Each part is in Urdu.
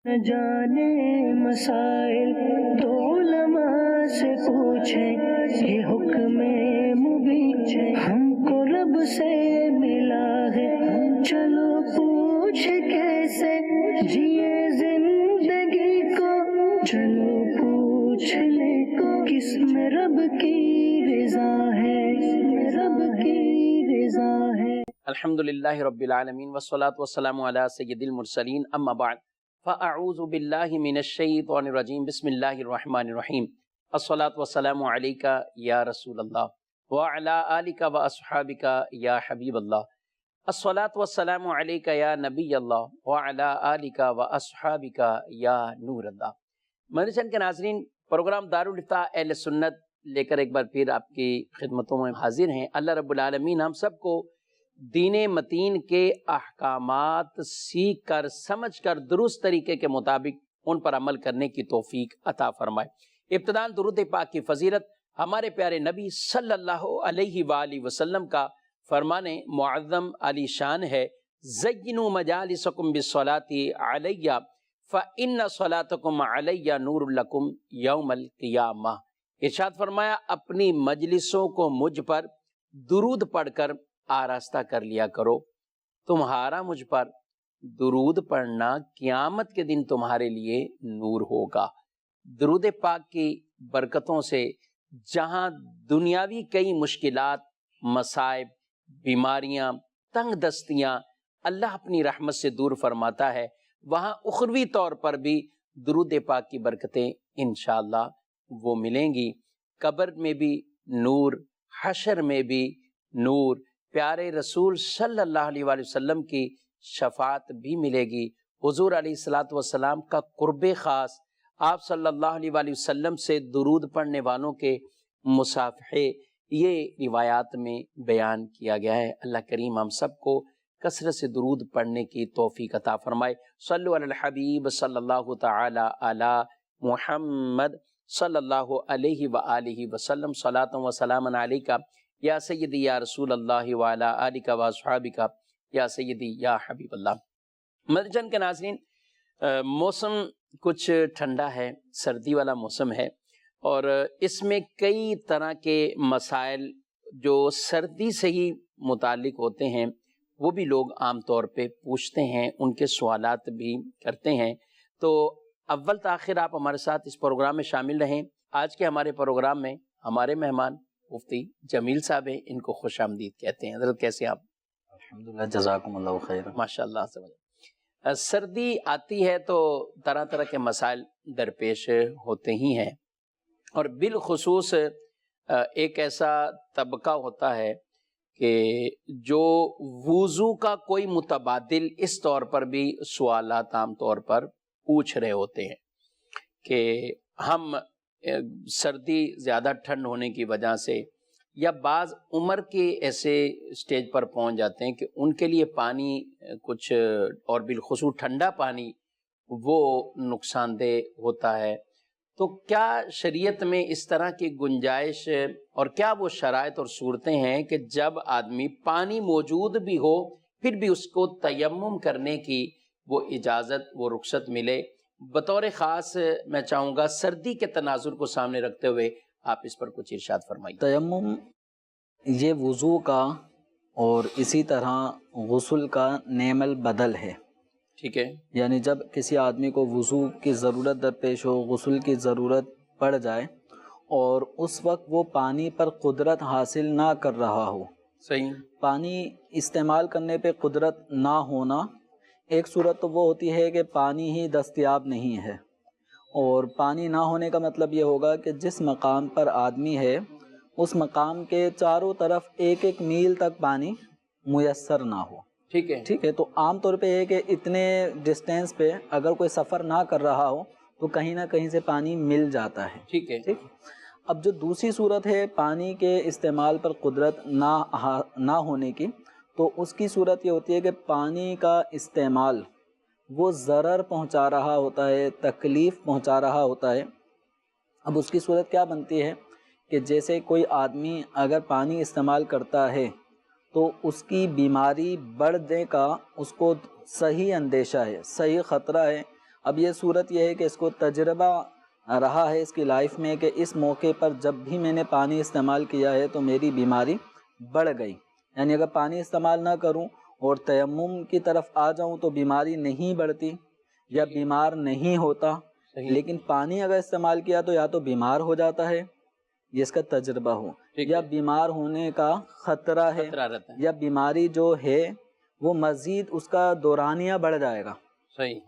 نہ جانے مسائل تو علماء سے پوچھیں، یہ حکم مبین ہم کو رب سے ملا ہے، چلو پوچھ کیسے جیے زندگی کو، چلو پوچھ لے کس میں رب کی رضا ہے، رب کی رضا ہے۔ الحمدللہ رب العالمین والصلاة والسلام علی سید المرسلین، اما بعد فاعوذ باللہ من الشیطان الرجیم، بسم اللہ الرحمن الرحیم۔ الصلاة والسلام علیک یا رسول اللہ وعلی آلک واصحابک یا حبیب اللہ، الصلاة والسلام علیک یا نبی اللہ وعلی آلک واصحابک یا نور اللہ۔ مدنی چینل کے ناظرین، پروگرام دارالافتاء اہل سنت لے کر ایک بار پھر آپ کی خدمتوں میں حاضر ہیں۔ اللہ رب العالمین ہم سب کو دین متین کے احکامات سیکھ کر سمجھ کر درست طریقے کے مطابق ان پر عمل کرنے کی توفیق عطا فرمائے۔ ابتداً درود پاک کی فضیلت ہمارے پیارے نبی صلی اللہ علیہ وآلہ وسلم کا فرمان معظم علی شان ہے، زینوا مجالسکم بالصلاۃ علیہ فإن صلاتکم علیہ نور لکم یوم القیامہ۔ ارشاد فرمایا، اپنی مجلسوں کو مجھ پر درود پڑھ کر آراستہ کر لیا کرو، تمہارا مجھ پر درود پڑھنا قیامت کے دن تمہارے لیے نور ہوگا۔ درود پاک کی برکتوں سے جہاں دنیاوی کئی مشکلات، مصائب، بیماریاں، تنگ دستیاں اللہ اپنی رحمت سے دور فرماتا ہے، وہاں اخروی طور پر بھی درود پاک کی برکتیں انشاءاللہ وہ ملیں گی۔ قبر میں بھی نور، حشر میں بھی نور، پیارے رسول صلی اللہ علیہ وآلہ وسلم کی شفاعت بھی ملے گی، حضور علیہ الصلوۃ والسلام کا قرب خاص، آپ صلی اللہ علیہ وآلہ وسلم سے درود پڑھنے والوں کے مصافحے، یہ روایات میں بیان کیا گیا ہے۔ اللہ کریم ہم سب کو کثرت سے درود پڑھنے کی توفیق عطا فرمائے۔ صلو علی الحبیب صلی اللہ تعالی علی محمد صلی اللہ علیہ وآلہ وسلم، صلاۃ و سلام علیکہ یا سیدی یا رسول اللہ وعلی آلک واصحابک یا سیدی یا حبیب اللہ۔ مدنی چینل کے ناظرین، موسم کچھ ٹھنڈا ہے، سردی والا موسم ہے، اور اس میں کئی طرح کے مسائل جو سردی سے ہی متعلق ہوتے ہیں وہ بھی لوگ عام طور پہ پوچھتے ہیں، ان کے سوالات بھی کرتے ہیں۔ تو اول تاخیر آپ ہمارے ساتھ اس پروگرام میں شامل رہیں۔ آج کے ہمارے پروگرام میں ہمارے مہمان مفتی جمیل صاحب ہیں، ان کو خوش آمدید کہتے ہیں۔ حضرت کیسے ہیں آپ؟ الحمدللہ، جزاکم اللہ خیر۔ ماشاءاللہ سے سردی آتی ہے تو طرح طرح کے مسائل درپیش ہوتے ہی ہیں، اور بالخصوص ایک ایسا طبقہ ہوتا ہے کہ جو وضو کا کوئی متبادل اس طور پر بھی سوالات عام طور پر پوچھ رہے ہوتے ہیں کہ ہم سردی زیادہ ٹھنڈ ہونے کی وجہ سے یا بعض عمر کے ایسے اسٹیج پر پہنچ جاتے ہیں کہ ان کے لیے پانی کچھ، اور بالخصوص ٹھنڈا پانی، وہ نقصان دہ ہوتا ہے۔ تو کیا شریعت میں اس طرح کی گنجائش اور کیا وہ شرائط اور صورتیں ہیں کہ جب آدمی پانی موجود بھی ہو پھر بھی اس کو تیمم کرنے کی وہ اجازت، وہ رخصت ملے؟ بطور خاص میں چاہوں گا سردی کے تناظر کو سامنے رکھتے ہوئے آپ اس پر کچھ ارشاد فرمائیے۔ تیمم یہ وضو کا اور اسی طرح غسل کا نعم البدل ہے۔ ٹھیک ہے، یعنی جب کسی آدمی کو وضو کی ضرورت درپیش ہو، غسل کی ضرورت پڑ جائے اور اس وقت وہ پانی پر قدرت حاصل نہ کر رہا ہو، صحیح، پانی استعمال کرنے پہ قدرت نہ ہونا، ایک صورت تو وہ ہوتی ہے کہ پانی ہی دستیاب نہیں ہے، اور پانی نہ ہونے کا مطلب یہ ہوگا کہ جس مقام پر آدمی ہے اس مقام کے چاروں طرف ایک ایک میل تک پانی میسر نہ ہو۔ ٹھیک ہے، ٹھیک ہے، تو عام طور پہ یہ کہ اتنے ڈسٹینس پہ اگر کوئی سفر نہ کر رہا ہو تو کہیں نہ کہیں سے پانی مل جاتا ہے۔ ٹھیک ہے، ٹھیک، اب جو دوسری صورت ہے پانی کے استعمال پر قدرت نہ ہونے کی، تو اس کی صورت یہ ہوتی ہے کہ پانی کا استعمال وہ ضرر پہنچا رہا ہوتا ہے، تکلیف پہنچا رہا ہوتا ہے۔ اب اس کی صورت کیا بنتی ہے کہ جیسے کوئی آدمی اگر پانی استعمال کرتا ہے تو اس کی بیماری بڑھنے کا اس کو صحیح اندیشہ ہے، صحیح خطرہ ہے، اب یہ صورت یہ ہے کہ اس کو تجربہ رہا ہے اس کی لائف میں کہ اس موقع پر جب بھی میں نے پانی استعمال کیا ہے تو میری بیماری بڑھ گئی. یعنی اگر پانی استعمال نہ کروں اور تیمم کی طرف آ جاؤں تو بیماری نہیں بڑھتی یا بیمار نہیں ہوتا. لیکن پانی اگر استعمال کیا تو یا تو بیمار ہو جاتا ہے جس کا تجربہ ہو, یا بیمار ہونے کا خطرہ ہے, یا بیماری جو ہے وہ مزید اس کا دورانیہ بڑھ جائے گا.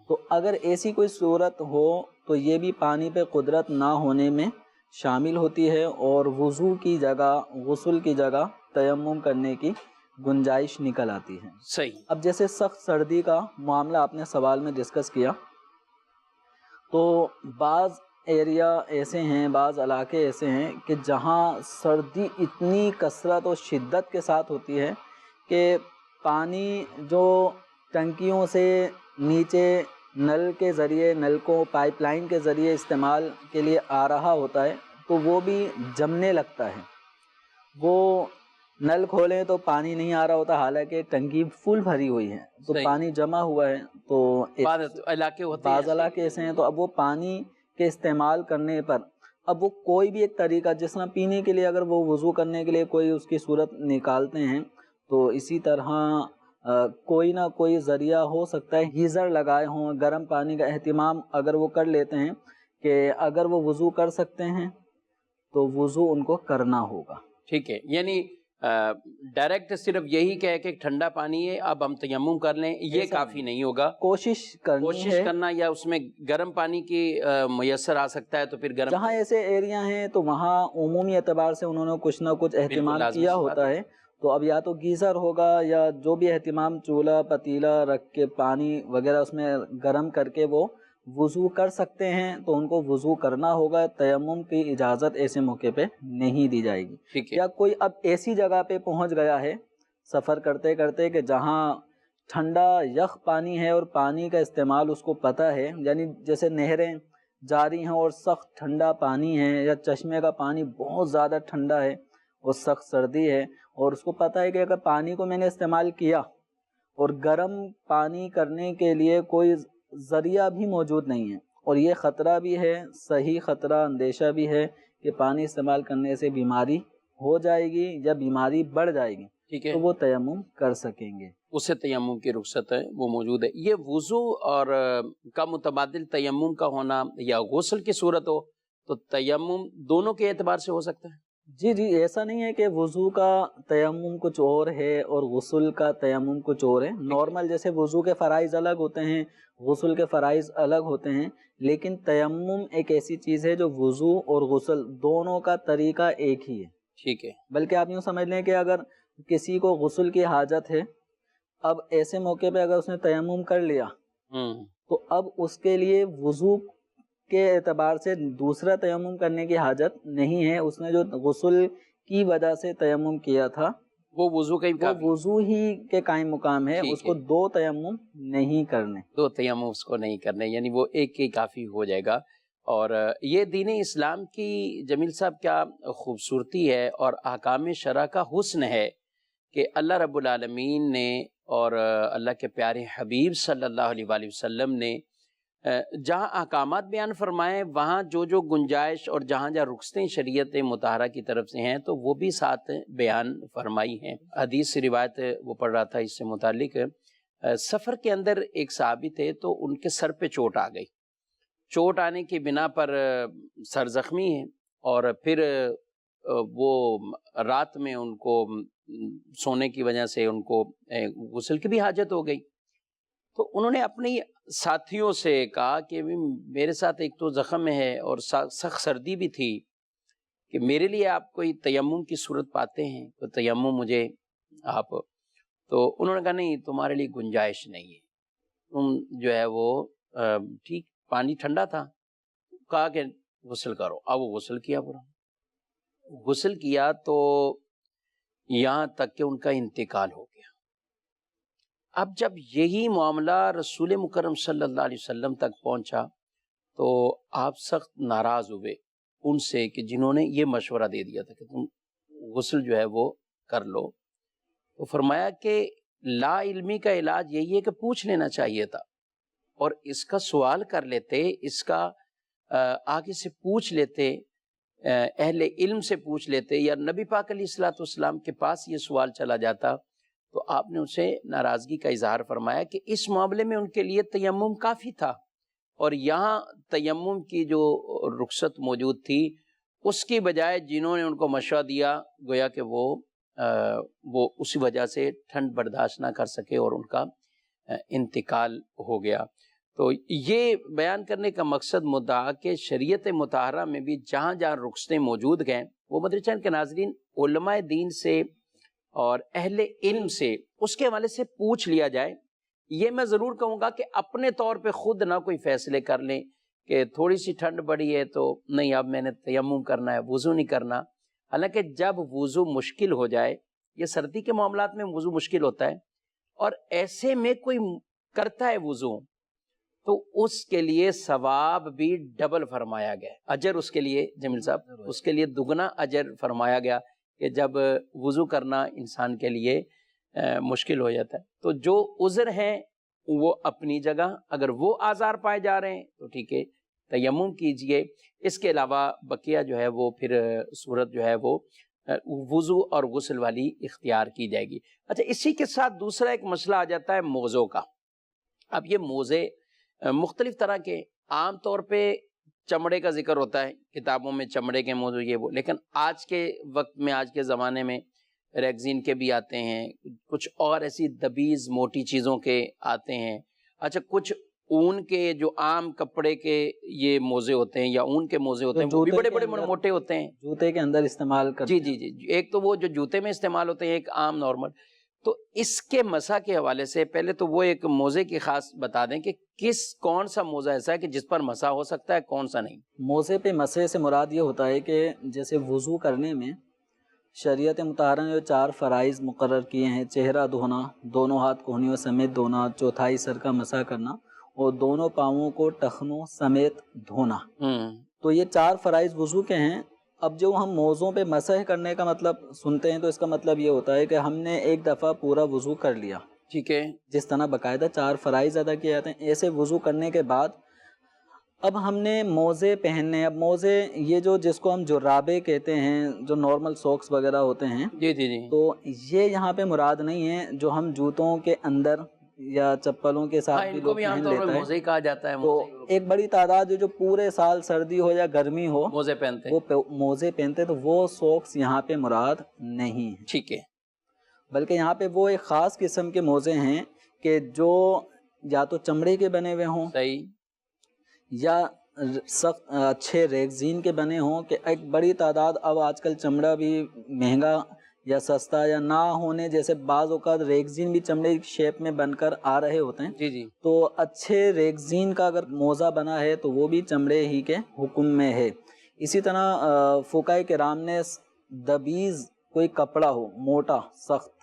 تو اگر ایسی کوئی صورت ہو تو یہ بھی پانی پہ قدرت نہ ہونے میں شامل ہوتی ہے, اور وضو کی جگہ, غسل کی جگہ تیمم کرنے کی گنجائش نکل آتی ہے. صحیح. اب جیسے سخت سردی کا معاملہ آپ نے سوال میں ڈسکس کیا, تو بعض ایریا ایسے ہیں, بعض علاقے ایسے ہیں کہ جہاں سردی اتنی کثرت اور شدت کے ساتھ ہوتی ہے کہ پانی جو ٹنکیوں سے نیچے نل کے ذریعے, نلکوں پائپ لائن کے ذریعے استعمال کے لیے آ رہا ہوتا ہے تو وہ بھی جمنے لگتا ہے. وہ نل کھولیں تو پانی نہیں آ رہا ہوتا, حالانکہ ٹنکی فل بھری ہوئی ہے, تو پانی جمع ہوا ہے. تو بعض علاقے ایسے ہیں, تو اب وہ پانی کے استعمال کرنے پر اب وہ کوئی بھی ایک طریقہ, جس طرح پینے کے لیے اگر وہ وضو کرنے کے لیے کوئی اس کی صورت نکالتے ہیں, تو اسی طرح کوئی نہ کوئی ذریعہ ہو سکتا ہے. گیزر لگائے ہوں, گرم پانی کا اہتمام اگر وہ کر لیتے ہیں کہ اگر وہ وضو کر سکتے ہیں تو وضو ان کو کرنا ہوگا. ٹھیک ہے, یعنی ڈائریکٹ صرف یہی کہہ کہ ٹھنڈا پانی ہے اب ہم تیمم کر لیں, یہ کافی نہیں ہوگا. کوشش کرنا, یا اس میں گرم پانی کی میسر آ سکتا ہے تو پھر گرم. جہاں ایسے ایریا ہیں تو وہاں عمومی اعتبار سے انہوں نے کچھ نہ کچھ اہتمام کیا ہوتا ہے, تو اب یا تو گیزر ہوگا یا جو بھی اہتمام, چولہا پتیلا رکھ کے پانی وغیرہ اس میں گرم کر کے وہ وضو کر سکتے ہیں, تو ان کو وضو کرنا ہوگا. تیمم کی اجازت ایسے موقع پہ نہیں دی جائے گی. یا کوئی اب ایسی جگہ پہ پہنچ گیا ہے سفر کرتے کرتے کہ جہاں ٹھنڈا یخ پانی ہے اور پانی کا استعمال اس کو پتہ ہے, یعنی جیسے نہریں جاری ہیں اور سخت ٹھنڈا پانی ہے, یا چشمے کا پانی بہت زیادہ ٹھنڈا ہے اور سخت سردی ہے, اور اس کو پتہ ہے کہ اگر پانی کو میں نے استعمال کیا اور گرم پانی کرنے کے لیے کوئی ذریعہ بھی موجود نہیں ہے, اور یہ خطرہ بھی ہے, صحیح خطرہ, اندیشہ بھی ہے کہ پانی استعمال کرنے سے بیماری ہو جائے گی یا بیماری بڑھ جائے گی, ٹھیک ہے, تو وہ تیمم کر سکیں گے. اس سے تیمم کی رخصت ہے وہ موجود ہے. یہ وضو اور کا متبادل تیمم کا ہونا یا غسل کی صورت ہو تو تیمم دونوں کے اعتبار سے ہو سکتا ہے. جی جی, ایسا نہیں ہے کہ وضو کا تیمم کچھ اور ہے اور غسل کا تیمم کچھ اور ہے. نارمل جیسے وضو کے فرائض الگ ہوتے ہیں, غسل کے فرائض الگ ہوتے ہیں, لیکن تیمم ایک ایسی چیز ہے جو وضو اور غسل دونوں کا طریقہ ایک ہی ہے. ٹھیک ہے, بلکہ آپ یوں سمجھ لیں کہ اگر کسی کو غسل کی حاجت ہے, اب ایسے موقع پہ اگر اس نے تیمم کر لیا تو اب اس کے لیے وضو کے اعتبار سے دوسرا تیمم کرنے کی حاجت نہیں ہے. اس نے جو غسل کی وجہ سے تیمم کیا تھا وہ وضو وضو ہی کے قائم مقام ہے, اس کو دو تیمم نہیں کرنے, دو تیمم اس کو نہیں کرنے, یعنی وہ ایک ہی کافی ہو جائے گا. اور یہ دین اسلام کی جمیل صاحب کیا خوبصورتی ہے اور احکام شرع کا حسن ہے کہ اللہ رب العالمین نے اور اللہ کے پیارے حبیب صلی اللہ علیہ وآلہ وسلم نے جہاں احکامات بیان فرمائے وہاں جو جو گنجائش اور جہاں جہاں رخصتیں شریعت مطہرہ کی طرف سے ہیں تو وہ بھی ساتھ بیان فرمائی ہیں. حدیث سے روایت وہ پڑھ رہا تھا اس سے متعلق, سفر کے اندر ایک صحابی تھے تو ان کے سر پہ چوٹ آ گئی. چوٹ آنے کی بنا پر سر زخمی ہے اور پھر وہ رات میں ان کو سونے کی وجہ سے ان کو غسل کی بھی حاجت ہو گئی. تو انہوں نے اپنی ساتھیوں سے کہا کہ میرے ساتھ ایک تو زخم ہے اور سخت سردی بھی تھی کہ میرے لیے آپ کوئی تیمم کی صورت پاتے ہیں تو تیمم مجھے آپ, تو انہوں نے کہا نہیں تمہارے لیے گنجائش نہیں ہے, تم جو ہے وہ ٹھیک پانی ٹھنڈا تھا, کہا کہ غسل کرو. اب وہ غسل کیا, پورا غسل کیا تو یہاں تک کہ ان کا انتقال ہو گیا. اب جب یہی معاملہ رسول مکرم صلی اللہ علیہ وسلم تک پہنچا تو آپ سخت ناراض ہوئے ان سے کہ جنہوں نے یہ مشورہ دے دیا تھا کہ تم غسل جو ہے وہ کر لو. تو فرمایا کہ لا علمی کا علاج یہی ہے کہ پوچھ لینا چاہیے تھا, اور اس کا سوال کر لیتے، اس کا آگے سے پوچھ لیتے، اہل علم سے پوچھ لیتے، یا نبی پاک علیہ الصلوۃ والسلام کے پاس یہ سوال چلا جاتا، تو آپ نے اسے ناراضگی کا اظہار فرمایا کہ اس معاملے میں ان کے لیے تیمم کافی تھا، اور یہاں تیمم کی جو رخصت موجود تھی اس کی بجائے جنہوں نے ان کو مشورہ دیا گویا کہ وہ اسی وجہ سے ٹھنڈ برداشت نہ کر سکے اور ان کا انتقال ہو گیا۔ تو یہ بیان کرنے کا مقصد مدعا کہ شریعت مطہرہ میں بھی جہاں جہاں رخصتیں موجود گئیں، وہ مدنی چینل کے ناظرین علماء دین سے اور اہل علم سے اس کے حوالے سے پوچھ لیا جائے۔ یہ میں ضرور کہوں گا کہ اپنے طور پہ خود نہ کوئی فیصلے کر لیں کہ تھوڑی سی ٹھنڈ بڑی ہے تو نہیں اب میں نے تیمم کرنا ہے، وضو نہیں کرنا۔ حالانکہ جب وضو مشکل ہو جائے، یہ سردی کے معاملات میں وضو مشکل ہوتا ہے، اور ایسے میں کوئی کرتا ہے وضو تو اس کے لیے ثواب بھی ڈبل فرمایا گیا، اجر اس کے لیے، جمیل صاحب اس کے لیے دگنا اجر فرمایا گیا کہ جب وضو کرنا انسان کے لیے مشکل ہو جاتا ہے۔ تو جو عذر ہیں وہ اپنی جگہ، اگر وہ آزار پائے جا رہے ہیں تو ٹھیک ہے تیمم کیجئے، اس کے علاوہ بقیہ جو ہے وہ پھر صورت جو ہے وہ وضو اور غسل والی اختیار کی جائے گی۔ اچھا، اسی کے ساتھ دوسرا ایک مسئلہ آ جاتا ہے موزوں کا۔ اب یہ موزے مختلف طرح کے، عام طور پہ چمڑے کا ذکر ہوتا ہے کتابوں میں، چمڑے کے موزوں یہ وہ، لیکن آج کے وقت میں، آج کے زمانے میں ریگزین کے بھی آتے ہیں، کچھ اور ایسی دبیز موٹی چیزوں کے آتے ہیں۔ اچھا، کچھ اون کے جو عام کپڑے کے یہ موزے ہوتے ہیں یا اون کے موزے ہوتے ہیں، وہ بھی بڑے بڑے موٹے ہوتے ہیں، جوتے کے اندر استعمال کرتے ہیں۔ جی، ایک تو وہ جو جوتے میں استعمال ہوتے ہیں، ایک عام نارمل۔ تو اس کے مسح کے حوالے سے پہلے تو وہ ایک موزے کی خاص بتا دیں کہ کون سا موزہ ایسا ہے کہ جس پر مسح ہو سکتا ہے، کون سا نہیں۔ موزے پہ مسح سے مراد یہ ہوتا ہے کہ جیسے وضو کرنے میں شریعت مطہرہ نے جو 4 فرائض مقرر کیے ہیں، چہرہ دھونا، دونوں ہاتھ کہنیوں سمیت دھونا، چوتھائی سر کا مسح کرنا، اور دونوں پاؤں کو ٹخنوں سمیت دھونا، تو یہ 4 فرائض وضو کے ہیں۔ اب جو ہم موزوں پہ مسح کرنے کا مطلب سنتے ہیں تو اس کا مطلب یہ ہوتا ہے کہ ہم نے ایک دفعہ پورا وضو کر لیا، ٹھیک ہے، جس طرح باقاعدہ 4 فرائض ادا کیے جاتے ہیں، ایسے وضو کرنے کے بعد اب ہم نے موزے پہننے۔ اب موزے یہ جو جس کو ہم جرابے کہتے ہیں، جو نارمل ساکس وغیرہ ہوتے ہیں، جی، تو یہ یہاں پہ مراد نہیں ہے جو ہم جوتوں کے اندر یا چپلوں کے ساتھ بھی لوگ پہن لیتا ہے، موزے کہا جاتا ہے۔ تو ایک بڑی تعداد جو پورے سال سردی ہو یا گرمی ہو موزے پہنتے ہیں، وہ موزے پہنتے، تو وہ ساکس یہاں پہ مراد نہیں ہے، ٹھیک ہے، بلکہ یہاں پہ وہ ایک خاص قسم کے موزے ہیں کہ جو یا تو چمڑے کے بنے ہوئے ہوں، صحیح، یا سخت اچھے ریگزین کے بنے ہوں، کہ ایک بڑی تعداد، اب آج کل چمڑا بھی مہنگا یا سستا یا نہ ہونے جیسے بعض اوقات ریگزین بھی چمڑے کی شیپ میں بن کر آ رہے ہوتے ہیں، جی، تو اچھے ریگزین کا اگر موزہ بنا ہے تو وہ بھی چمڑے ہی کے حکم میں ہے۔ اسی طرح فقہاء کرام نے دبیز کوئی کپڑا ہو موٹا سخت،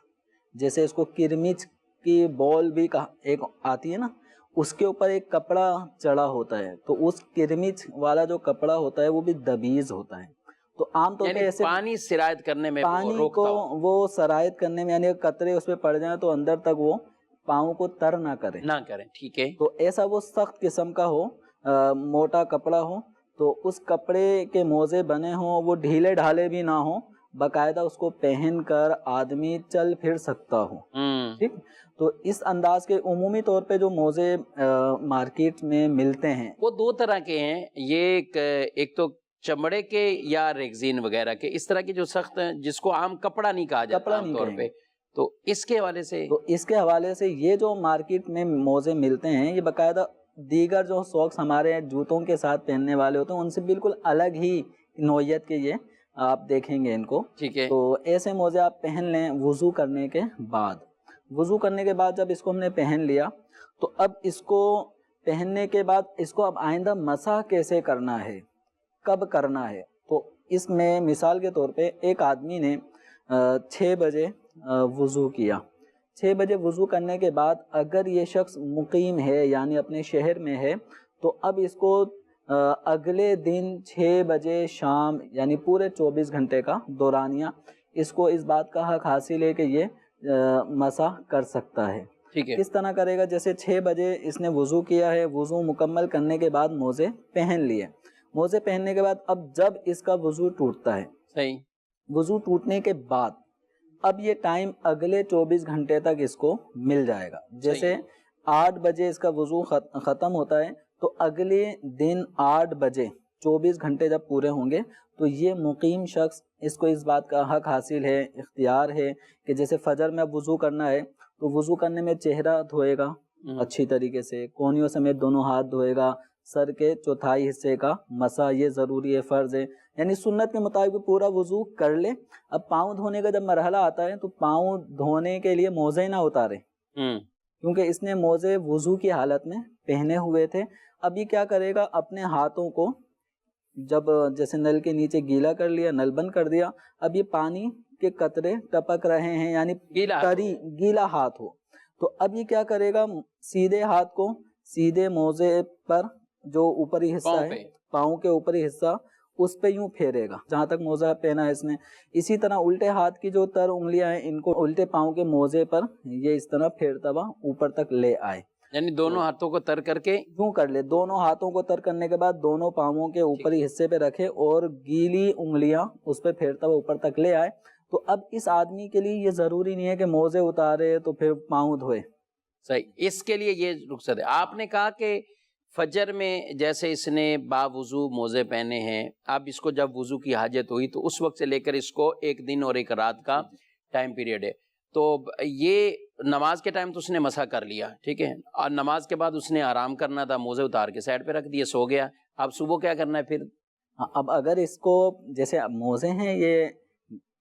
جیسے اس کو کرمچ کی بال بھی ایک آتی ہے نا، اس کے اوپر ایک کپڑا چڑھا ہوتا ہے، تو اس کرمچ والا جو کپڑا ہوتا ہے وہ بھی دبیز ہوتا ہے۔ تو عام طور پہ ایسے پانی سرایت کرنے میں، پانی کو وہ سرایت کرنے میں، یعنی قطرے اس پہ پڑ جائیں تو اندر تک وہ پاؤں کو تر نہ کریں، ٹھیک ہے، تو ایسا وہ سخت قسم کا ہو، موٹا کپڑا ہو، تو اس کپڑے کے موزے بنے ہوں، وہ ڈھیلے ڈھالے بھی نہ ہوں، باقاعدہ اس کو پہن کر آدمی چل پھر سکتا ہو، ٹھیک۔ تو اس انداز کے عمومی طور پہ جو موزے مارکیٹ میں ملتے ہیں وہ 2 طرح کے ہیں، یہ ایک تو چمڑے کے یا ریگزین وغیرہ کے، اس طرح کے جو سخت ہیں جس کو عام کپڑا نہیں کہا جاتا عام طور پہ، تو اس کے حوالے سے یہ جو مارکیٹ میں موزے ملتے ہیں، یہ باقاعدہ دیگر جو ساکس ہمارے جوتوں کے ساتھ پہننے والے ہوتے ہیں ان سے بالکل الگ ہی نوعیت کے، یہ آپ دیکھیں گے ان کو، ٹھیک ہے، تو ایسے موزے آپ پہن لیں وضو کرنے کے بعد۔ وضو کرنے کے بعد جب اس کو ہم نے پہن لیا تو اب اس کو پہننے کے بعد اس کو اب آئندہ مسح کیسے کرنا ہے، کب کرنا ہے، تو اس میں مثال کے طور پہ ایک آدمی نے 6 بجے وضو کیا، 6 بجے وضو کرنے کے بعد اگر یہ شخص مقیم ہے یعنی اپنے شہر میں ہے، تو اب اس کو اگلے دن 6 بجے شام یعنی پورے 24 گھنٹے کا دورانیہ اس کو اس بات کا حق حاصل ہے کہ یہ مسح کر سکتا ہے۔ ٹھیک ہے. کس طرح کرے گا؟ جیسے 6 بجے اس نے وضو کیا ہے، وضو مکمل کرنے کے بعد موزے پہن لیے، موزے پہننے کے بعد اب جب اس کا وضو ٹوٹتا ہے، صحیح، وضو ٹوٹنے کے بعد اب یہ ٹائم اگلے 24 گھنٹے تک اس کو مل جائے گا. جیسے 8 بجے اس کا وضو ختم ہوتا ہے تو اگلے دن 8 بجے 24 گھنٹے جب پورے ہوں گے تو یہ مقیم شخص اس کو اس بات کا حق حاصل ہے، اختیار ہے کہ جیسے فجر میں اب وضو کرنا ہے تو وضو کرنے میں چہرہ دھوئے گا اچھی طریقے سے، کونیوں سمیت دونوں ہاتھ دھوئے گا، سر کے چوتھائی حصے کا مسح یہ ضروری ہے، فرض ہے، یعنی سنت کے مطابق پورا وضو کر لے. اب پاؤں دھونے کا جب مرحلہ آتا ہے تو پاؤں دھونے کے لیے موزے نہ اتارے، کیونکہ اس نے موزے وضو کی حالت میں پہنے ہوئے تھے. اب یہ کیا کرے گا؟ اپنے ہاتھوں کو جب جیسے نل کے نیچے گیلا کر لیا، نل بند کر دیا، اب یہ پانی کے قطرے ٹپک رہے ہیں، یعنی گیلا ہاتھ ہو، تو اب یہ کیا کرے گا؟ سیدھے ہاتھ کو سیدھے موزے پر جو اوپری حصہ ہے، پاؤں کے اوپری حصہ، اس پہ یوں پھیرے گا جہاں تک موزہ پہنا ہے اس نے. اسی طرح الٹے ہاتھ کی جو تر انگلیاں ہیں ان کو الٹے پاؤں کے موزے پر یہ اس طرح پھیرتا ہوا اوپر تک لے آئے، یعنی دونوں ہاتھوں کو تر کر کے یوں کر لے. دونوں ہاتھوں کو تر کرنے کے بعد دونوں پاؤں کے اوپری حصے پہ رکھے اور گیلی انگلیاں اس پہ پھیرتا ہوا اوپر تک لے آئے. تو اب اس آدمی کے لیے یہ ضروری نہیں ہے کہ موزے اتارے تو پھر پاؤں دھوئے. صحیح، اس کے لیے یہ رخصت ہے. آپ نے کہا کہ فجر میں جیسے اس نے باوضو موزے پہنے ہیں، اب اس کو جب وضو کی حاجت ہوئی تو اس وقت سے لے کر اس کو 1 دن اور 1 رات کا ٹائم پیریڈ ہے. تو یہ نماز کے ٹائم تو اس نے مسح کر لیا، ٹھیک ہے، اور نماز کے بعد اس نے آرام کرنا تھا، موزے اتار کے سائڈ پہ رکھ دیے، سو گیا. اب صبح کیا کرنا ہے پھر؟ اب اگر اس کو جیسے موزے ہیں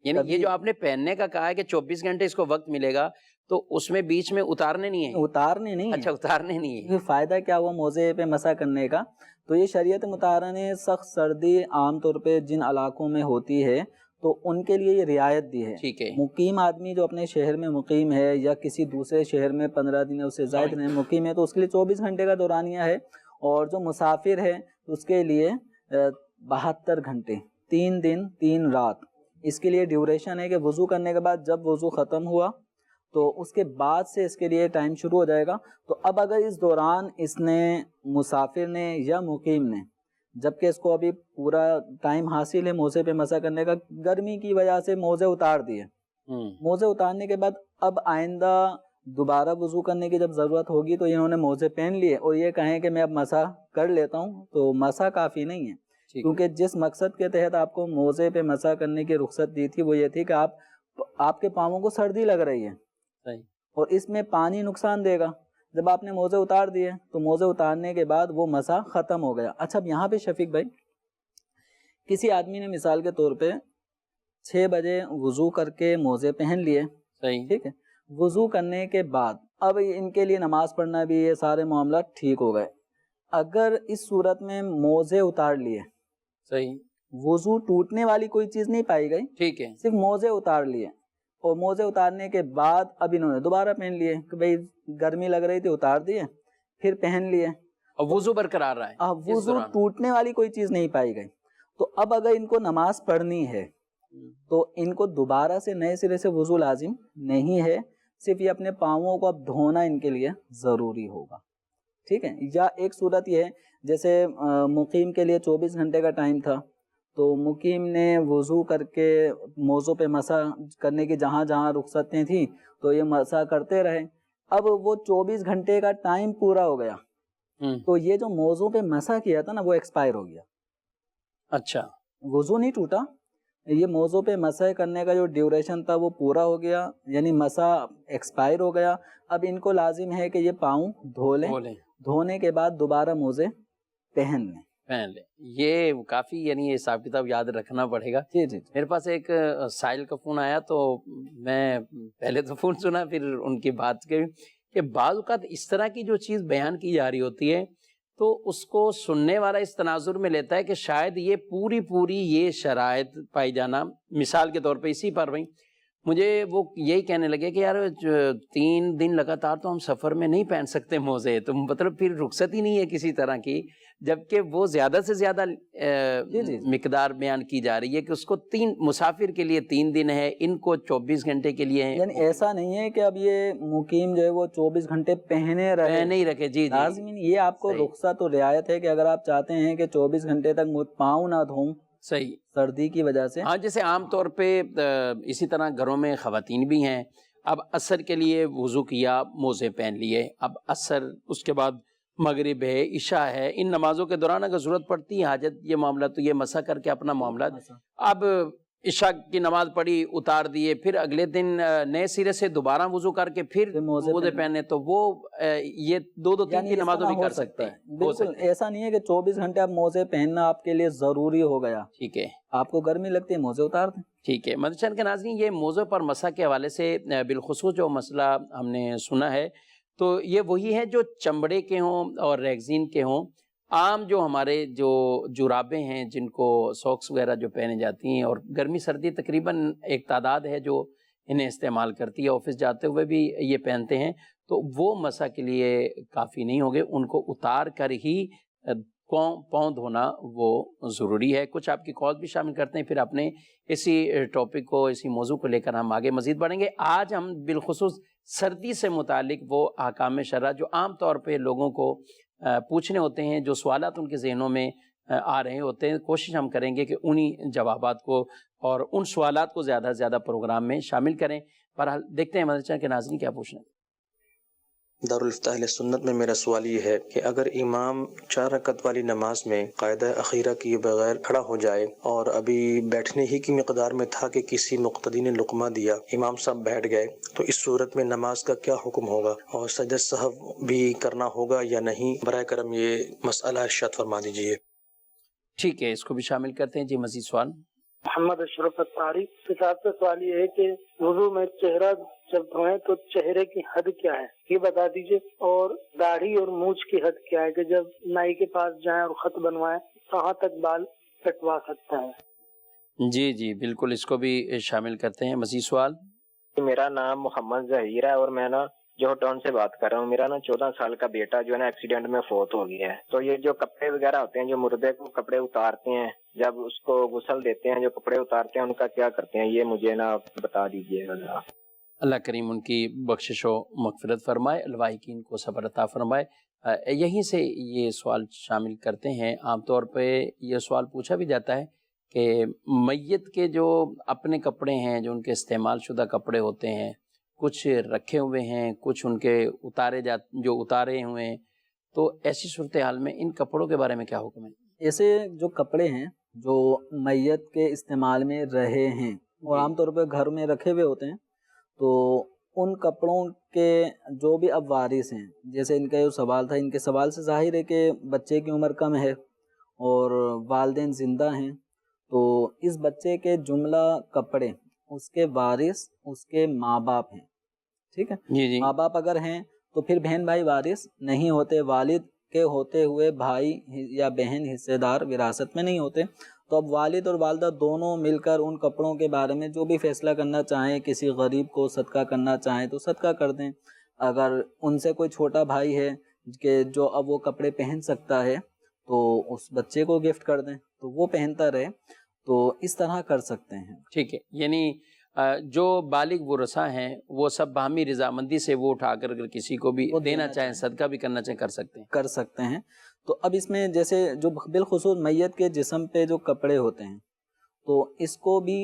یعنی یہ جو آپ نے پہننے کا کہا ہے کہ 24 گھنٹے اس کو وقت ملے گا تو اس میں بیچ میں اتارنے نہیں ہیں؟ اتارنے نہیں. اچھا، اتارنے نہیں ہے. فائدہ کیا ہوا موزے پہ مسح کرنے کا؟ تو یہ شریعت مطہرہ نے سخت سردی عام طور پہ جن علاقوں میں ہوتی ہے تو ان کے لیے یہ رعایت دی ہے. ٹھیک ہے. مقیم آدمی جو اپنے شہر میں مقیم ہے یا کسی دوسرے شہر میں 15 دن اس سے زائد رہے مقیم ہے تو اس کے لیے 24 گھنٹے کا دورانیہ ہے، اور جو مسافر ہے اس کے لیے 72 گھنٹے 3 دن 3 رات اس کے لیے ڈیوریشن ہے کہ وضو کرنے کے بعد جب وضو ختم ہوا تو اس کے بعد سے اس کے لیے ٹائم شروع ہو جائے گا. تو اب اگر اس دوران اس نے مسافر نے یا مقیم نے، جبکہ اس کو ابھی پورا ٹائم حاصل ہے موزے پہ مسح کرنے کا، گرمی کی وجہ سے موزے اتار دیے، موزے اتارنے کے بعد اب آئندہ دوبارہ وضو کرنے کی جب ضرورت ہوگی تو انہوں نے موزے پہن لیے اور یہ کہیں کہ میں اب مسح کر لیتا ہوں، تو مسح کافی نہیں ہے. کیونکہ جس مقصد کے تحت آپ کو موزے پہ مسح کرنے کی رخصت دی تھی وہ یہ تھی کہ آپ کے پاؤں کو سردی لگ رہی ہے اور اس میں پانی نقصان دے گا. جب آپ نے موزے اتار دیے تو موزے اتارنے کے بعد وہ مسح ختم ہو گیا. اچھا، اب یہاں پہ شفیق بھائی، کسی آدمی نے مثال کے طور پہ 6 بجے وضو کر کے موزے پہن لیے، ٹھیک ہے، وضو کرنے کے بعد اب ان کے لیے نماز پڑھنا بھی یہ سارے معاملات ٹھیک ہو گئے. اگر اس صورت میں موزے اتار لیے، صحیح، وضو ٹوٹنے والی کوئی چیز نہیں پائی گئی، ٹھیک ہے، صرف موزے اتار لیے، اور موزے اتارنے کے بعد اب انہوں نے دوبارہ پہن لیے کہ بھئی گرمی لگ رہی تھی اتار دیے، پھر پہن لیے، اور وضو برقرار رہا ہے. اب وضو ٹوٹنے والی کوئی چیز نہیں پائی گئی. تو اب اگر ان کو نماز پڑھنی ہے تو ان کو دوبارہ سے نئے سرے سے وضو لازم نہیں ہے، صرف یہ اپنے پاؤں کو اب دھونا ان کے لیے ضروری ہوگا. ٹھیک ہے. یا ایک صورت یہ ہے جیسے مقیم کے لیے 24 گھنٹے کا ٹائم تھا تو مقیم نے وضو کر کے موزوں پہ مسح کرنے کی جہاں جہاں رخصتیں تھیں تو یہ مسح کرتے رہے. اب وہ 24 گھنٹے کا ٹائم پورا ہو گیا تو یہ جو موزوں پہ مسح کیا تھا نا وہ ایکسپائر ہو گیا. اچھا، وضو نہیں ٹوٹا، یہ موزوں پہ مسح کرنے کا جو ڈیوریشن تھا وہ پورا ہو گیا، یعنی مسح ایکسپائر ہو گیا. اب ان کو لازم ہے کہ یہ پاؤں دھو لیں، دھونے کے بعد دوبارہ موزے پہن لیں. یہ کافی، یعنی یہ حساب کتاب یاد رکھنا پڑے گا. جی. میرے پاس ایک سائل کا فون آیا تو میں پہلے تو فون سنا پھر ان کی بات کی کہ بعض اوقات اس طرح کی جو چیز بیان کی جا رہی ہوتی ہے تو اس کو سننے والا اس تناظر میں لیتا ہے کہ شاید یہ پوری یہ شرائط پائی جانا. مثال کے طور پہ اسی پر بھائی مجھے وہ یہی کہنے لگے کہ یار 3 دن لگاتار تو ہم سفر میں نہیں پہن سکتے موزے، تو مطلب پھر رخصت ہی نہیں ہے کسی طرح کی. جبکہ وہ زیادہ سے زیادہ مقدار بیان کی جا رہی ہے کہ اس کو مسافر کے لیے 3 دن ہے، ان کو 24 گھنٹے کے لیے ہے. یعنی ایسا نہیں ہے کہ اب یہ مقیم جو ہے وہ 24 گھنٹے پہنے ہی رکھے. جی لازمین یہ آپ کو رخصت و رعایت ہے کہ اگر آپ چاہتے ہیں کہ 24 گھنٹے تک پاؤں نہ دھوم صحیح سردی کی وجہ سے. ہاں، جیسے عام طور پہ اسی طرح گھروں میں خواتین بھی ہیں. اب عصر کے لیے وضو کیا، موزے پہن لیے، اب عصر، اس کے بعد مغرب ہے، عشاء ہے، ان نمازوں کے دوران اگر ضرورت پڑتی ہے حاجت یہ معاملہ تو یہ مسح کر کے اپنا معاملات. اب عشاء کی نماز پڑھی، اتار دیے، پھر اگلے دن نئے سرے سے دوبارہ وضو کر کے پھر موزے پہنے، تو وہ یہ 2-3 کی نمازوں بھی کر سکتے ہیں. بالکل ایسا نہیں ہے کہ 24 گھنٹے اب موزے پہننا آپ کے لیے ضروری ہو گیا. ٹھیک ہے، آپ کو گرمی لگتی ہے موزے اتار دیں. ٹھیک ہے. مدنی چینل کے ناظرین، یہ موضوع پر مسح کے حوالے سے بالخصوص جو مسئلہ ہم نے سنا ہے تو یہ وہی ہے جو چمڑے کے ہوں اور ریگزین کے ہوں. عام جو ہمارے جو جرابیں ہیں جن کو ساکس وغیرہ جو پہنے جاتی ہیں، اور گرمی سردی تقریباً ایک تعداد ہے جو انہیں استعمال کرتی ہے، آفس جاتے ہوئے بھی یہ پہنتے ہیں، تو وہ مسح کے لیے کافی نہیں ہوگے. ان کو اتار کر ہی پاؤں دھونا وہ ضروری ہے. کچھ آپ کی کال بھی شامل کرتے ہیں، پھر اپنے اسی ٹاپک کو، اسی موضوع کو لے کر ہم آگے مزید بڑھیں گے. آج ہم بالخصوص سردی سے متعلق وہ احکام شرع جو عام طور پہ لوگوں کو پوچھنے ہوتے ہیں، جو سوالات ان کے ذہنوں میں آ رہے ہوتے ہیں، کوشش ہم کریں گے کہ انہی جوابات کو اور ان سوالات کو زیادہ سے زیادہ پروگرام میں شامل کریں. بہرحال دیکھتے ہیں مدنی چینل کے ناظرین کیا پوچھنا ہے. دارالفتہ اہل سنت میں میرا سوال یہ ہے کہ اگر امام 4 رکعت والی نماز میں قاعدہ اخیرہ کیے بغیر کھڑا ہو جائے اور ابھی بیٹھنے ہی کی مقدار میں تھا کہ کسی مقتدی نے لقمہ دیا، امام صاحب بیٹھ گئے، تو اس صورت میں نماز کا کیا حکم ہوگا اور سجدہ سہو بھی کرنا ہوگا یا نہیں؟ برائے کرم یہ مسئلہ ارشاد فرما دیجیے. ٹھیک ہے، اس کو بھی شامل کرتے ہیں. جی مزید سوال. محمد اشرف اتاری کتاب کا سوال یہ ہے کہ وضو میں چہرہ جب دھوئیں تو چہرے کی حد کیا ہے یہ بتا دیجیے، اور داڑھی اور مونچھ کی حد کیا ہے کہ جب نائی کے پاس جائیں اور خط بنوائیں کہاں تک بال کٹوا سکتا ہے؟ جی جی بالکل، اس کو بھی شامل کرتے ہیں. مزید سوال. میرا نام محمد ظہیر ہے اور میں جوہر ٹاؤن سے بات کر رہا ہوں. میرا 14 سال کا بیٹا جو ہے ایکسیڈنٹ میں فوت ہو گیا ہے. تو یہ جو کپڑے وغیرہ ہوتے ہیں جو مردے کو کپڑے اتارتے ہیں، جب اس کو غسل دیتے ہیں جو کپڑے اتارتے ہیں ان کا کیا کرتے ہیں، یہ مجھے بتا دیجیے گا. اللہ کریم ان کی بخشش و مغفرت فرمائے، الواحقین کو صبر عطا فرمائے. یہیں سے یہ سوال شامل کرتے ہیں. عام طور پہ یہ سوال پوچھا بھی جاتا ہے کہ میت کے جو اپنے کپڑے ہیں، جو ان کے استعمال شدہ کپڑے ہوتے ہیں، کچھ رکھے ہوئے ہیں، کچھ ان کے جو اتارے ہوئے ہیں، تو ایسی صورتحال میں ان کپڑوں کے بارے میں کیا حکم ہے؟ ایسے جو کپڑے ہیں جو میت کے استعمال میں رہے ہیں اور عام طور پہ گھر میں رکھے ہوئے ہوتے ہیں، تو ان کپڑوں کے جو بھی اب وارث ہیں، جیسے ان کا جو سوال تھا، ان کے سوال سے ظاہر ہے کہ بچے کی عمر کم ہے اور والدین زندہ ہیں، تو اس بچے کے جملہ کپڑے اس کے وارث اس کے ماں باپ ہیں. ٹھیک ہے، جی ماں باپ اگر ہیں تو پھر بہن بھائی وارث نہیں ہوتے، والد کے ہوتے ہوئے بھائی یا بہن حصے دار وراثت میں نہیں ہوتے. تو اب والد اور والدہ دونوں مل کر ان کپڑوں کے بارے میں جو بھی فیصلہ کرنا چاہیں، کسی غریب کو صدقہ کرنا چاہیں تو صدقہ کر دیں. اگر ان سے کوئی چھوٹا بھائی ہے کہ جو اب وہ کپڑے پہن سکتا ہے تو اس بچے کو گفٹ کر دیں تو وہ پہنتا رہے. تو اس طرح کر سکتے ہیں. ٹھیک ہے، یعنی جو بالغ ورثاء ہیں وہ سب باہمی رضامندی سے وہ اٹھا کر اگر کسی کو بھی دینا چاہیں، صدقہ بھی کرنا چاہیں، کر سکتے ہیں. تو اب اس میں جیسے جو بالخصوص میت کے جسم پہ جو کپڑے ہوتے ہیں تو اس کو بھی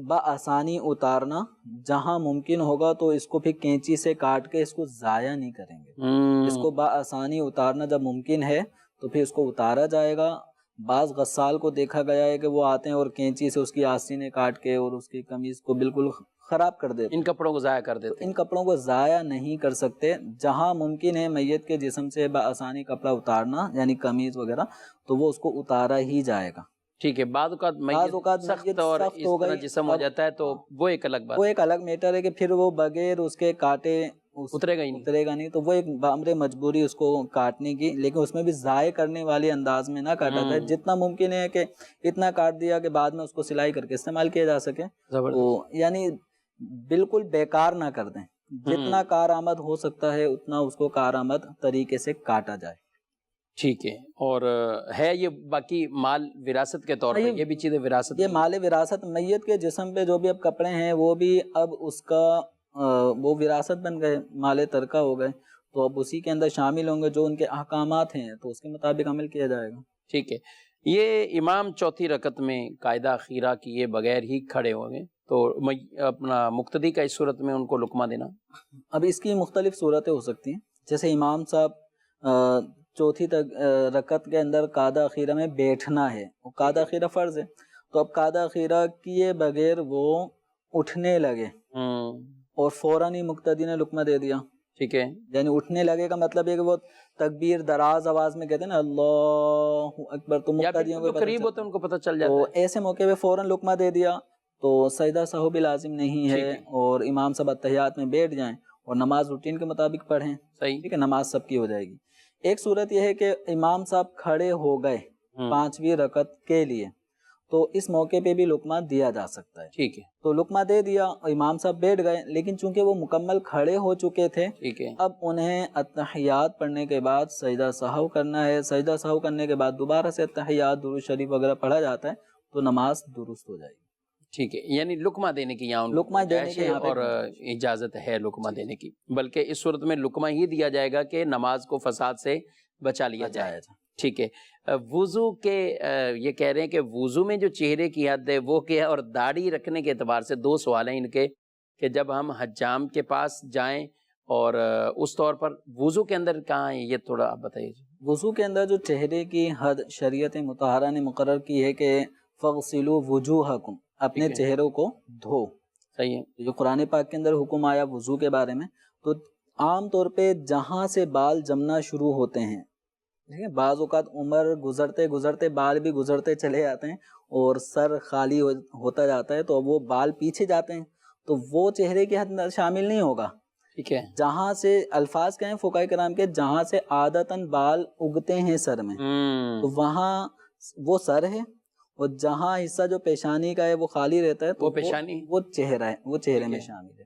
بآسانی اتارنا جہاں ممکن ہوگا تو اس کو پھر کینچی سے کاٹ کے اس کو ضائع نہیں کریں گے. اس کو بآسانی اتارنا جب ممکن ہے تو پھر اس کو اتارا جائے گا. بعض غسال کو دیکھا گیا ہے کہ وہ آتے ہیں اور کینچی سے اس کی آستینیں کاٹ کے اور اس کی قمیض کو بالکل خراب کر دیتے ہیں. ان کپڑوں کو ضائع کر دیتے ہیں. ان کپڑوں کو ضائع نہیں کر سکتے. جہاں ممکن ہے میت کے جسم سے بآسانی کپڑا اتارنا یعنی قمیض وغیرہ تو وہ اس کو اتارا ہی جائے گا. ٹھیک ہے، بعض اوقات میت سخت اور اس طرح جسم ہو جاتا ہے تو وہ ایک الگ بات، وہ ایک الگ میٹر ہے کہ پھر وہ بغیر اس کے کاٹے اترے گا نہیں. تو وہ ایک امر مجبوری اس کو کاٹنے کی، لیکن اس میں بھی ضائع کرنے والے انداز میں نہ کاٹا جائے. جتنا ممکن ہے کہ اتنا کاٹ دیا کہ بعد میں اس کو سلائی کر کے استعمال کیا جا سکے. تو یعنی بالکل بیکار نہ کر دیں. جتنا کارآمد ہو سکتا ہے اتنا اس کو کارآمد طریقے سے کاٹا جائے. ٹھیک ہے. اور ہے یہ باقی مال وراثت کے طور پر، یہ بھی چیزیں وراثت یہ مال وراثت، میت کے جسم پہ جو بھی اب کپڑے ہیں وہ بھی اب اس کا وہ وراثت بن گئے، مال ترکہ ہو گئے، تو اب اسی کے اندر شامل ہوں گے، جو ان کے احکامات ہیں تو اس کے مطابق عمل کیا جائے گا. ٹھیک ہے. یہ امام چوتھی رکعت میں قاعدہ اخیرہ کیے بغیر ہی کھڑے ہوں گے تو اپنا مقتدی کا اس صورت میں ان کو لقمہ دینا. اب اس کی مختلف صورتیں ہو سکتی ہیں، جیسے امام صاحب چوتھی رکعت کے اندر قاعدہ اخیرہ میں بیٹھنا ہے، وہ قاعدہ اخیرہ فرض ہے، تو اب قاعدہ اخیرہ کیے بغیر وہ اٹھنے لگے اور فوراً ہی مقتدی نے لقمہ دے دیا. ٹھیک ہے. یعنی اٹھنے لگے کا مطلب ہے کہ وہ تکبیر دراز آواز میں کہتے ہیں نا اللہ اکبر، تو مقتدیوں کو قریب ہوتے ہیں ان کو پتہ چل جاتا تو ہے، ایسے موقع پہ فوراً لقمہ دے دیا تو سجدہ سہو بھی لازم نہیں ہے، اور امام صاحب اتحیات میں بیٹھ جائیں اور نماز روٹین کے مطابق پڑھیں. صحیح. ٹھیک ہے، نماز سب کی ہو جائے گی. ایک صورت یہ ہے کہ امام صاحب کھڑے ہو گئے پانچویں رکعت کے لیے، تو اس موقع پہ بھی لقمہ دیا جا سکتا ہے. ٹھیک ہے. تو لقمہ دے دیا اور امام صاحب بیٹھ گئے، لیکن چونکہ وہ مکمل کھڑے ہو چکے تھے، ٹھیک ہے. اب انہیں اتحیات پڑھنے کے بعد سجدہ سہو کرنا ہے. سجدہ سہو کرنے کے بعد دوبارہ سے اتحیات درود شریف وغیرہ پڑھا جاتا ہے تو نماز درست ہو جائے گی. ٹھیک ہے. یعنی لقمہ دینے کی یہاں لقمہ دینے کی اور اجازت ہے لقمہ دینے کی، بلکہ اس صورت میں لقمہ ہی دیا جائے گا کہ نماز کو فساد سے بچا لیا جائے. ٹھیک ہے. وضو کے یہ کہہ رہے ہیں کہ وضو میں جو چہرے کی حد ہے وہ کیا ہے، اور داڑھی رکھنے کے اعتبار سے دو سوال ہیں ان کے کہ جب ہم حجام کے پاس جائیں اور اس طور پر وضو کے اندر کہاں ہے، یہ تھوڑا آپ بتائیے. وضو کے اندر جو چہرے کی حد شریعت مطہرہ نے مقرر کی ہے کہ فَغْسِلُوا وُجُوهَكُمْ، اپنے چہروں کو دھو. صحیح ہے. جو قرآن پاک کے اندر حکم آیا وضو کے بارے میں، تو عام طور پہ جہاں سے بال جمنا شروع ہوتے ہیں، ٹھیک ہے، بعض اوقات عمر گزرتے گزرتے بال بھی گزرتے چلے جاتے ہیں اور سر خالی ہوتا جاتا ہے، تو وہ بال پیچھے جاتے ہیں، تو وہ چہرے کی حد میں شامل نہیں ہوگا. ٹھیک ہے. جہاں سے الفاظ کہیں فقہاء کرام کے، جہاں سے عادتاً بال اگتے ہیں سر میں، تو وہاں وہ سر ہے، اور جہاں حصہ جو پیشانی کا ہے وہ خالی رہتا ہے تو وہ پیشانی، وہ چہرہ ہے، وہ چہرے میں شامل ہے.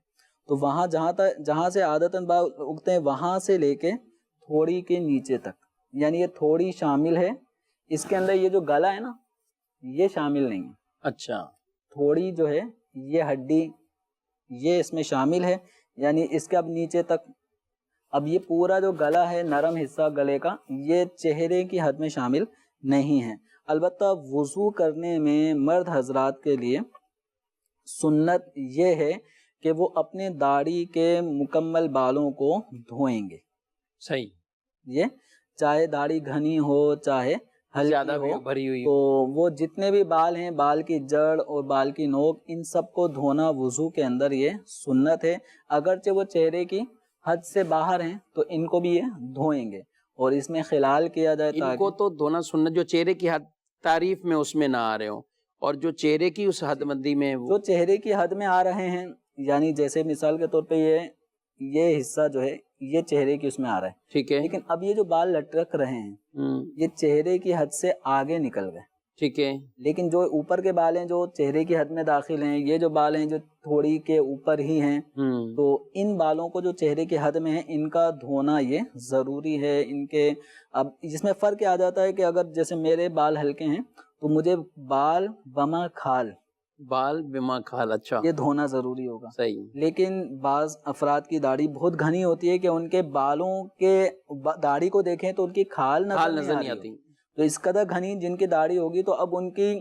تو وہاں جہاں سے عادتاً بال اگتے ہیں وہاں سے لے کے تھوڑی کے نیچے تک، یعنی یہ تھوڑی شامل ہے. اس کے اندر یہ جو گلا ہے نا یہ شامل نہیں ہے. اچھا. تھوڑی جو ہے یہ ہڈی یہ اس میں شامل ہے، یعنی اس کے اب نیچے تک. اب یہ پورا جو گلا ہے نرم حصہ گلے کا یہ چہرے کی حد میں شامل نہیں ہے. البتہ وضو کرنے میں مرد حضرات کے لیے سنت یہ ہے کہ وہ اپنے داڑھی کے مکمل بالوں کو دھوئیں گے. صحیح. یہ چاہے داڑھی گھنی ہو چاہے زیادہ ہلکی ہو، بھری ہوئی، تو وہ جتنے بھی بال ہیں، بال کی جڑ اور بال کی نوک، ان سب کو دھونا وضو کے اندر یہ سنت ہے. اگرچہ وہ چہرے کی حد سے باہر ہیں تو ان کو بھی یہ دھوئیں گے اور اس میں خلال کیا جائے. ان کو تو دھونا سنت جو چہرے کی حد تعریف میں اس میں نہ آ رہے ہوں، اور جو چہرے کی اس حد بندی میں جو چہرے کی حد میں آ رہے ہیں، یعنی جیسے مثال کے طور پہ یہ حصہ جو ہے یہ چہرے کی اس میں آ رہا ہے. ٹھیک ہے. لیکن اب یہ جو بال لٹک رہے ہیں یہ چہرے کی حد سے آگے نکل گئے. ٹھیک ہے. لیکن جو اوپر کے بال ہیں جو چہرے کی حد میں داخل ہیں، یہ جو بال ہیں جو تھوڑی کے اوپر ہی ہیں، تو ان بالوں کو جو چہرے کی حد میں ہیں ان کا دھونا یہ ضروری ہے. ان کے اب جس میں فرق آ جاتا ہے کہ اگر جیسے میرے بال ہلکے ہیں تو مجھے بال بما کھال اچھا یہ دھونا ضروری ہوگا. صحیح. لیکن بعض افراد کی داڑھی بہت گھنی ہوتی ہے کہ ان کے بالوں کے داڑھی کو دیکھیں تو ان کی کھال نظر نہیں آتی. تو اس قدر گھنی جن کی داڑھی ہوگی تو اب ان کی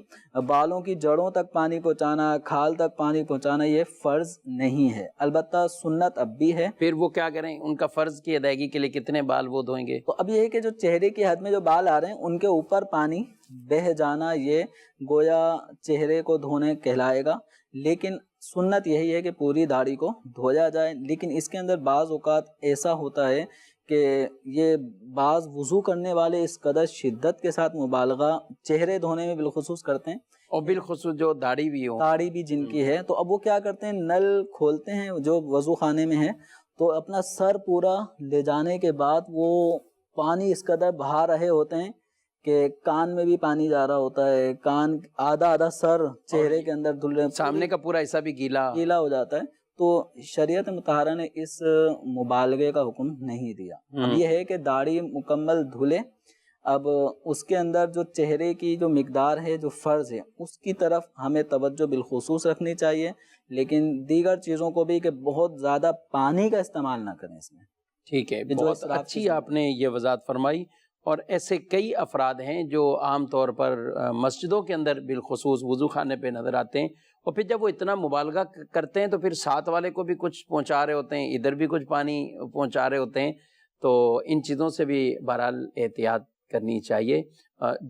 بالوں کی جڑوں تک پانی پہنچانا، کھال تک پانی پہنچانا یہ فرض نہیں ہے. البتہ سنت اب بھی ہے. پھر وہ کیا کریں، ان کا فرض کی ادائیگی کے لیے کتنے بال وہ دھوئیں گے؟ تو اب یہ ہے کہ جو چہرے کی حد میں جو بال آ رہے ہیں ان کے اوپر پانی بہہ جانا یہ گویا چہرے کو دھونے کہلائے گا. لیکن سنت یہی ہے کہ پوری داڑھی کو دھویا جائے. لیکن اس کے اندر بعض اوقات ایسا ہوتا ہے کہ یہ بعض وضو کرنے والے اس قدر شدت کے ساتھ مبالغہ چہرے دھونے میں بالخصوص کرتے ہیں، اور بالخصوص جو داڑھی بھی جن کی ہے، تو اب وہ کیا کرتے ہیں نل کھولتے ہیں جو وضو خانے میں ہے، تو اپنا سر پورا لے جانے کے بعد وہ پانی اس قدر بہا رہے ہوتے ہیں کہ کان میں بھی پانی جا رہا ہوتا ہے، کان آدھا سر چہرے کے اندر دھل، سامنے کا پورا حصہ بھی گیلا ہو جاتا ہے. تو شریعت مطہرہ نے اس مبالغے کا حکم نہیں دیا. اب یہ ہے کہ داڑھی مکمل دھلے، اب اس کے اندر جو چہرے کی جو مقدار ہے جو فرض ہے اس کی طرف ہمیں توجہ بالخصوص رکھنی چاہیے، لیکن دیگر چیزوں کو بھی کہ بہت زیادہ پانی کا استعمال نہ کریں اس میں۔ ٹھیک ہے، جو بہت اسراف اچھی کی آپ نے یہ وضاحت فرمائی۔ اور ایسے کئی افراد ہیں جو عام طور پر مسجدوں کے اندر بالخصوص وضو خانے پہ نظر آتے ہیں، اور پھر جب وہ اتنا مبالغہ کرتے ہیں تو پھر ساتھ والے کو بھی کچھ پہنچا رہے ہوتے ہیں، ادھر بھی کچھ پانی پہنچا رہے ہوتے ہیں، تو ان چیزوں سے بھی بہرحال احتیاط کرنی چاہیے۔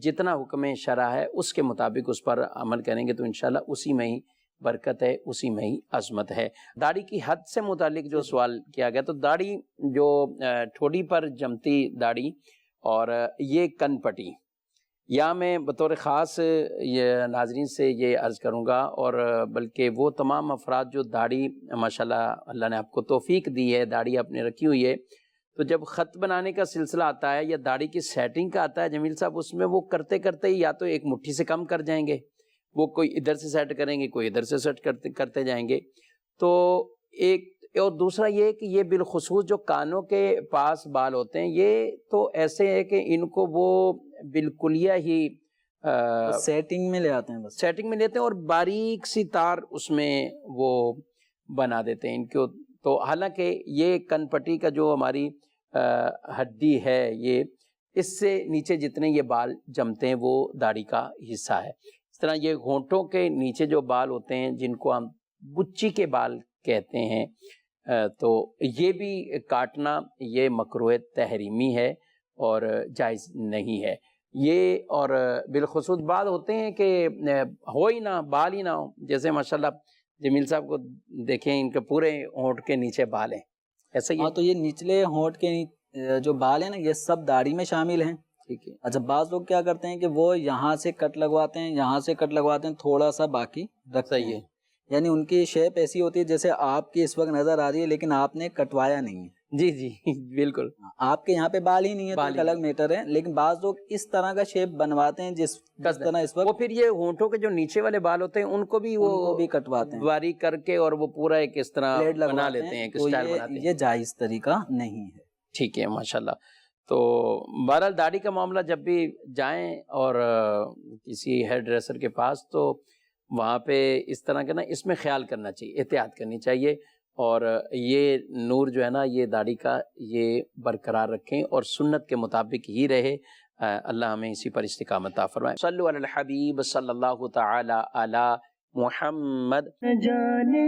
جتنا حکم شرع ہے اس کے مطابق اس پر عمل کریں گے تو انشاءاللہ اسی میں ہی برکت ہے، اسی میں ہی عظمت ہے۔ داڑھی کی حد سے متعلق جو سوال کیا گیا، تو داڑھی جو ٹھوڑی پر جمتی داڑھی اور یہ کن پٹی، یا میں بطور خاص یہ ناظرین سے یہ عرض کروں گا، اور بلکہ وہ تمام افراد جو داڑھی ماشاءاللہ اللہ نے آپ کو توفیق دی ہے، داڑھی آپ نے رکھی ہوئی ہے، تو جب خط بنانے کا سلسلہ آتا ہے یا داڑھی کی سیٹنگ کا آتا ہے جمیل صاحب، اس میں وہ کرتے کرتے ہی یا تو ایک مٹھی سے کم کر جائیں گے، وہ کوئی ادھر سے سیٹ کریں گے، کوئی ادھر سے سیٹ کرتے جائیں گے، تو ایک، اور دوسرا یہ کہ یہ بالخصوص جو کانوں کے پاس بال ہوتے ہیں، یہ تو ایسے ہے کہ ان کو وہ بالکلیہ ہی سیٹنگ میں لے آتے ہیں، بس سیٹنگ میں لیتے ہیں اور باریک سی تار اس میں وہ بنا دیتے ہیں ان کو۔ تو حالانکہ یہ کن پٹی کا جو ہماری ہڈی ہے، یہ اس سے نیچے جتنے یہ بال جمتے ہیں وہ داڑھی کا حصہ ہے۔ اس طرح یہ ہونٹوں کے نیچے جو بال ہوتے ہیں جن کو ہم بچی کے بال کہتے ہیں، تو یہ بھی کاٹنا یہ مکروہ تحریمی ہے اور جائز نہیں ہے یہ۔ اور بالخصوص بعض ہوتے ہیں کہ ہو ہی نہ، بال ہی نہ ہو، جیسے ماشاءاللہ جمیل صاحب کو دیکھیں ان کے پورے ہونٹ کے نیچے بال ہیں، ایسا ہی ہاں، تو یہ نچلے ہونٹ کے جو بال ہیں نا، یہ سب داڑھی میں شامل ہیں۔ ٹھیک ہے۔ اچھا، بعض لوگ کیا کرتے ہیں کہ وہ یہاں سے کٹ لگواتے ہیں، یہاں سے کٹ لگواتے ہیں، تھوڑا سا باقی رکھتے صحیح ہیں، ہے، یعنی ان کی شیپ ایسی ہوتی ہے جیسے آپ کی اس وقت نظر آ رہی ہے، لیکن آپ نے کٹوایا نہیں ہے۔ جی جی بالکل، آپ کے یہاں پہ بال ہی نہیں ہے تو ایک الگ میٹر ہے، لیکن بعض لوگ اس طرح کا شیپ بنواتے ہیں جس طرح اس وہ وقت پھر یہ ہونٹوں کے جو نیچے والے بال ہوتے ہیں ان کو بھی وہ بھی کٹواتے ہیں، باریک کر کے، اور وہ پورا ایک اس طرح پلیٹ بنا لگواتے لیتے ہیں، ایک تو اسٹائل بناتے ہیں۔ یہ جائز طریقہ نہیں ہے۔ ٹھیک ہے، ماشاءاللہ۔ تو بہرحال داڑھی کا معاملہ جب بھی جائیں اور کسی ہیئر ڈریسر کے پاس، تو وہاں پہ اس طرح کا نا اس میں خیال کرنا چاہیے، احتیاط کرنی چاہیے، اور یہ نور جو ہے نا یہ داڑھی کا یہ برقرار رکھیں اور سنت کے مطابق ہی رہے۔ اللہ ہمیں اسی پر استقامت عطا فرمائے۔ صلو علی الحبیب صلی اللہ تعالی علی محمد۔ جانے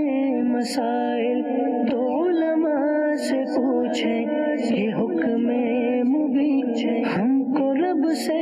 مسائل تو علماء سے پوچھیں، یہ حکم مبین ہم کو رب سے